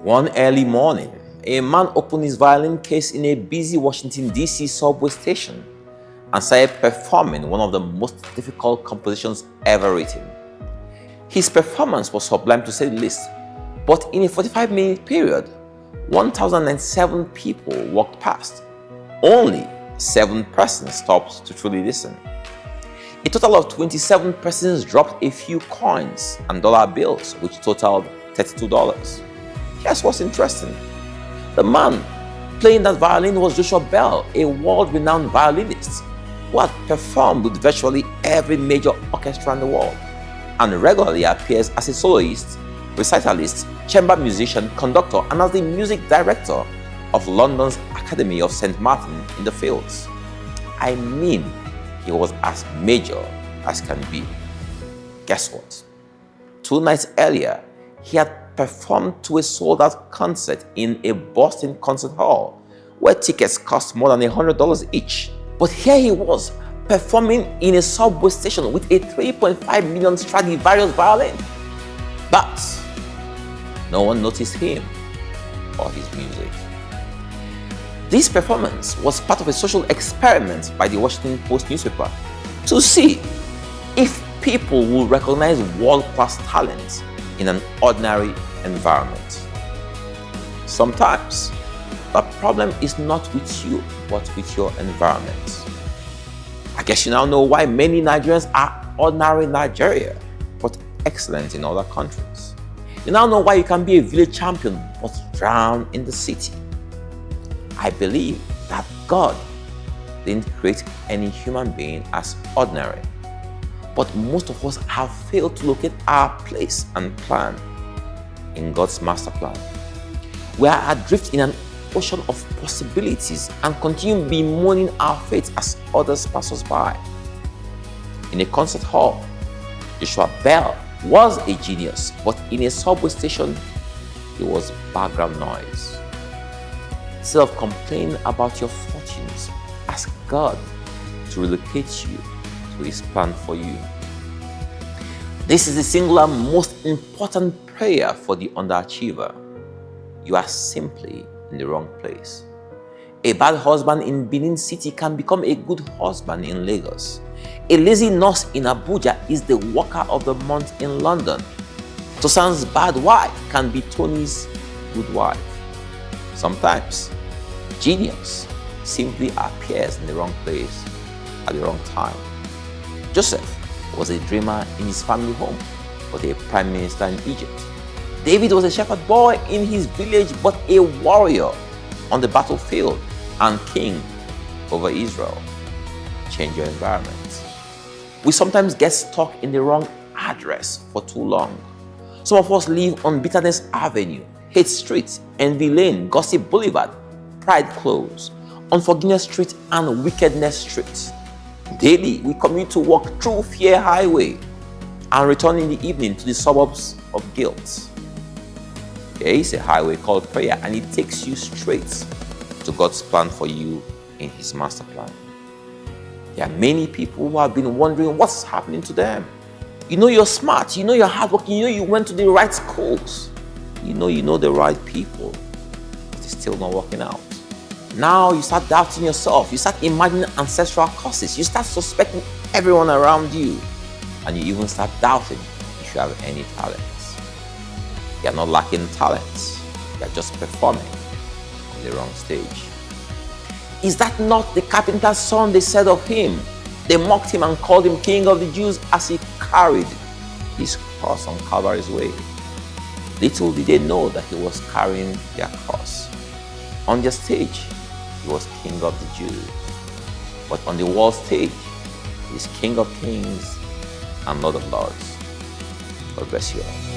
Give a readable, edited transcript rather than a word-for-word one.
One early morning, a man opened his violin case in a busy Washington, D.C. subway station and started performing one of the most difficult compositions ever written. His performance was sublime to say the least, but in a 45-minute period, 1,007 people walked past. Only 7 persons stopped to truly listen. A total of 27 persons dropped a few coins and dollar bills, which totaled $32. Here's what's interesting. The man playing that violin was Joshua Bell, a world-renowned violinist who had performed with virtually every major orchestra in the world and regularly appears as a soloist, recitalist, chamber musician, conductor, and as the music director of London's Academy of St. Martin in the Fields. I mean, he was as major as can be. Guess what? 2 nights earlier, he had performed to a sold-out concert in a Boston concert hall where tickets cost more than $100 each. But here he was, performing in a subway station with a 3.5 million Stradivarius violin. But no one noticed him or his music. This performance was part of a social experiment by the Washington Post newspaper to see if people will recognize world-class talent in an ordinary environment. Sometimes, the problem is not with you, but with your environment. I guess you now know why many Nigerians are ordinary in Nigeria, but excellent in other countries. You now know why you can be a village champion, but drown in the city. I believe that God didn't create any human being as ordinary, but most of us have failed to locate our place and plan in God's master plan. We are adrift in an ocean of possibilities and continue bemoaning our fate as others pass us by. In a concert hall, Joshua Bell was a genius, but in a subway station, he was background noise. Instead of complaining about your fortunes, ask God to relocate you to His plan for you. This is the singular most important prayer for the underachiever. You are simply in the wrong place. A bad husband in Benin City can become a good husband in Lagos. A lazy nurse in Abuja is the worker of the month in London. Tosan's bad wife can be Tony's good wife. Sometimes, genius simply appears in the wrong place at the wrong time. Joseph was a dreamer in his family home, but a prime minister in Egypt. David was a shepherd boy in his village, but a warrior on the battlefield and king over Israel. Change your environment. We sometimes get stuck in the wrong address for too long. Some of us live on Bitterness Avenue, Hate Street, Envy Lane, Gossip Boulevard, Pride Close, Unforgiveness Street, and Wickedness Street. Daily, we commute to work through Fear Highway and return in the evening to the suburbs of guilt. There is a highway called prayer, and it takes you straight to God's plan for you in His master plan. There are many people who have been wondering what's happening to them. You know you're smart, you know you're hardworking, you know you went to the right schools, you know the right people, but it's still not working out. Now you start doubting yourself, you start imagining ancestral curses, you start suspecting everyone around you, and you even start doubting if you have any talents. You are not lacking talents, you are just performing on the wrong stage. Is that not the carpenter's son they said of him? They mocked him and called him King of the Jews as he carried his cross on Calvary's way. Little did they know that he was carrying their cross. On their stage, he was King of the Jews. But on the world stage, he is King of Kings and Lord of Lords. God bless you all.